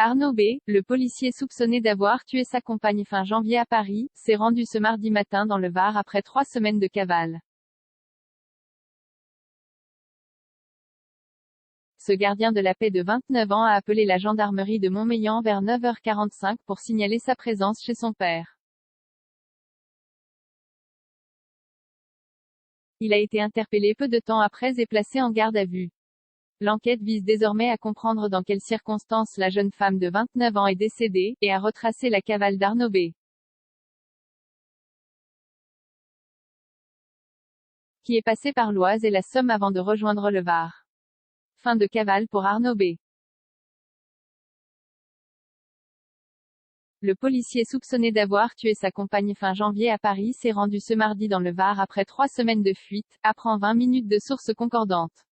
Arnaud B., le policier soupçonné d'avoir tué sa compagne fin janvier à Paris, s'est rendu ce mardi matin dans le Var après 3 semaines de cavale. Ce gardien de la paix de 29 ans a appelé la gendarmerie de Montmélian vers 9h45 pour signaler sa présence chez son père. Il a été interpellé peu de temps après et placé en garde à vue. L'enquête vise désormais à comprendre dans quelles circonstances la jeune femme de 29 ans est décédée, et à retracer la cavale d'Arnaud B., qui est passé par l'Oise et la Somme avant de rejoindre le Var. Fin de cavale pour Arnaud B. Le policier soupçonné d'avoir tué sa compagne fin janvier à Paris s'est rendu ce mardi dans le Var après 3 semaines de fuite, apprend 20 minutes de sources concordantes.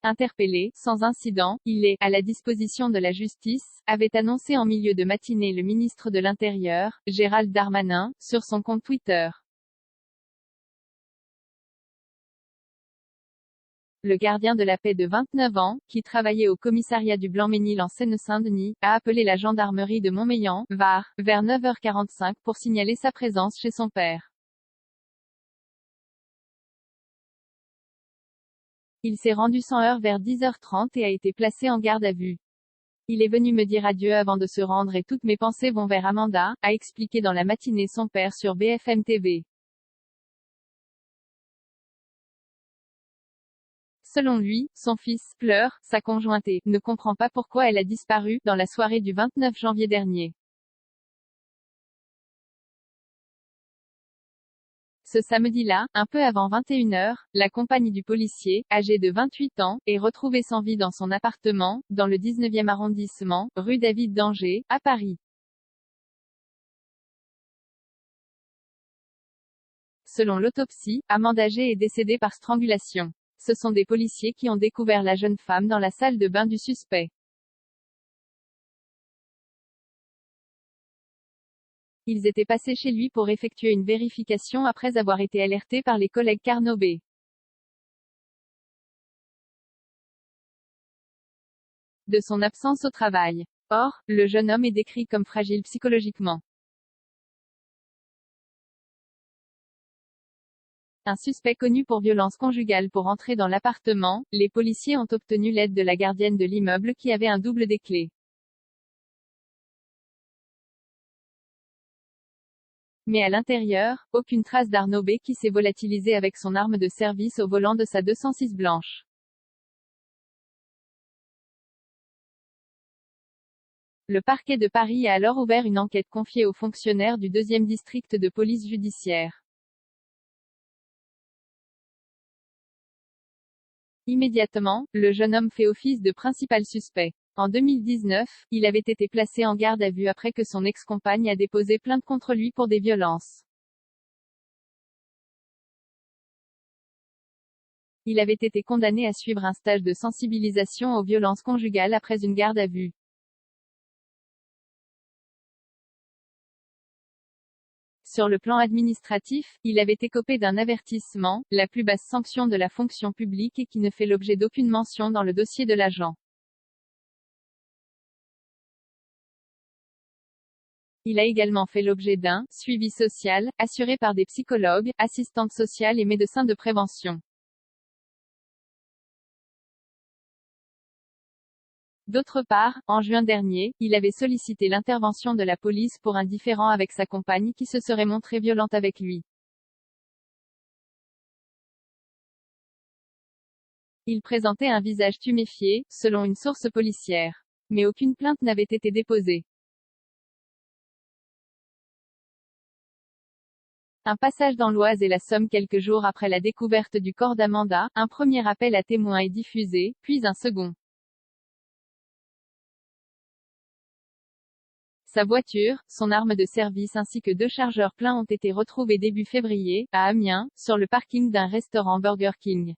Interpellé, sans incident, il est, à la disposition de la justice, avait annoncé en milieu de matinée le ministre de l'Intérieur, Gérald Darmanin, sur son compte Twitter. Le gardien de la paix de 29 ans, qui travaillait au commissariat du Blanc-Ménil en Seine-Saint-Denis, a appelé la gendarmerie de Montmélian, Var, vers 9h45 pour signaler sa présence chez son père. Il s'est rendu sans heure vers 10h30 et a été placé en garde à vue. Il est venu me dire adieu avant de se rendre et toutes mes pensées vont vers Amanda, a expliqué dans la matinée son père sur BFM TV. Selon lui, son fils pleure, sa conjointe et ne comprend pas pourquoi elle a disparu dans la soirée du 29 janvier dernier. Ce samedi-là, un peu avant 21h, la compagne du policier, âgée de 28 ans, est retrouvée sans vie dans son appartement, dans le 19e arrondissement, rue David d'Angers, à Paris. Selon l'autopsie, Amanda G. est décédée par strangulation. Ce sont des policiers qui ont découvert la jeune femme dans la salle de bain du suspect. Ils étaient passés chez lui pour effectuer une vérification après avoir été alertés par les collègues qu'Arnaud B. de son absence au travail. Or, le jeune homme est décrit comme fragile psychologiquement. Un suspect connu pour violence conjugale pour entrer dans l'appartement, les policiers ont obtenu l'aide de la gardienne de l'immeuble qui avait un double des clés. Mais à l'intérieur, aucune trace d'Arnaud B. qui s'est volatilisé avec son arme de service au volant de sa 206 blanche. Le parquet de Paris a alors ouvert une enquête confiée aux fonctionnaires du 2e district de police judiciaire. Immédiatement, le jeune homme fait office de principal suspect. En 2019, il avait été placé en garde à vue après que son ex-compagne a déposé plainte contre lui pour des violences. Il avait été condamné à suivre un stage de sensibilisation aux violences conjugales après une garde à vue. Sur le plan administratif, il avait écopé d'un avertissement, la plus basse sanction de la fonction publique et qui ne fait l'objet d'aucune mention dans le dossier de l'agent. Il a également fait l'objet d'un suivi social, assuré par des psychologues, assistantes sociales et médecins de prévention. D'autre part, en juin dernier, il avait sollicité l'intervention de la police pour un différend avec sa compagne qui se serait montrée violente avec lui. Il présentait un visage tuméfié, selon une source policière. Mais aucune plainte n'avait été déposée. Un passage dans l'Oise et la Somme quelques jours après la découverte du corps d'Amanda, un premier appel à témoins est diffusé, puis un second. Sa voiture, son arme de service ainsi que 2 chargeurs pleins ont été retrouvés début février, à Amiens, sur le parking d'un restaurant Burger King.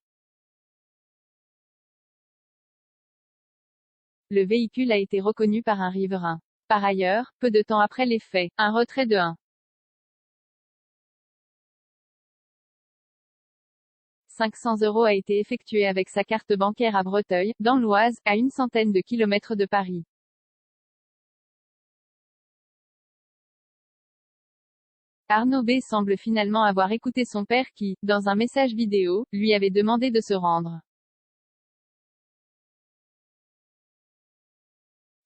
Le véhicule a été reconnu par un riverain. Par ailleurs, peu de temps après les faits, un retrait de 1 500 € a été effectué avec sa carte bancaire à Breteuil, dans l'Oise, à une centaine de kilomètres de Paris. Arnaud B semble finalement avoir écouté son père qui, dans un message vidéo, lui avait demandé de se rendre.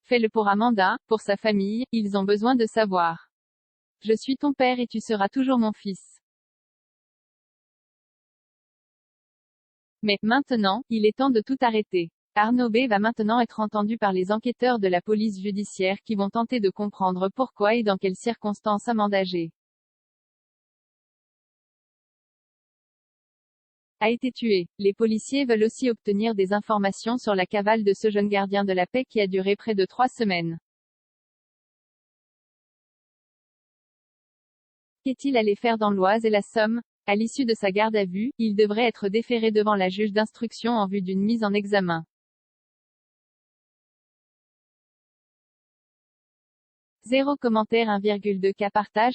Fais-le pour Amanda, pour sa famille, ils ont besoin de savoir. Je suis ton père et tu seras toujours mon fils. Mais, maintenant, il est temps de tout arrêter. Arnaud B va maintenant être entendu par les enquêteurs de la police judiciaire qui vont tenter de comprendre pourquoi et dans quelles circonstances Amanda G a été tué. Les policiers veulent aussi obtenir des informations sur la cavale de ce jeune gardien de la paix qui a duré près de 3 semaines. Qu'est-il allé faire dans l'Oise et la Somme? À l'issue de sa garde à vue, il devrait être déféré devant la juge d'instruction en vue d'une mise en examen. 0 commentaire 1,2 K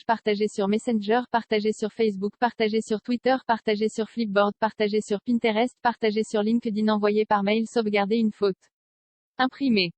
partagé sur Messenger, partagé sur Facebook, partagé sur Twitter, partagé sur Flipboard, partagé sur Pinterest, partagé sur LinkedIn, envoyé par mail, sauvegarder une faute. Imprimé.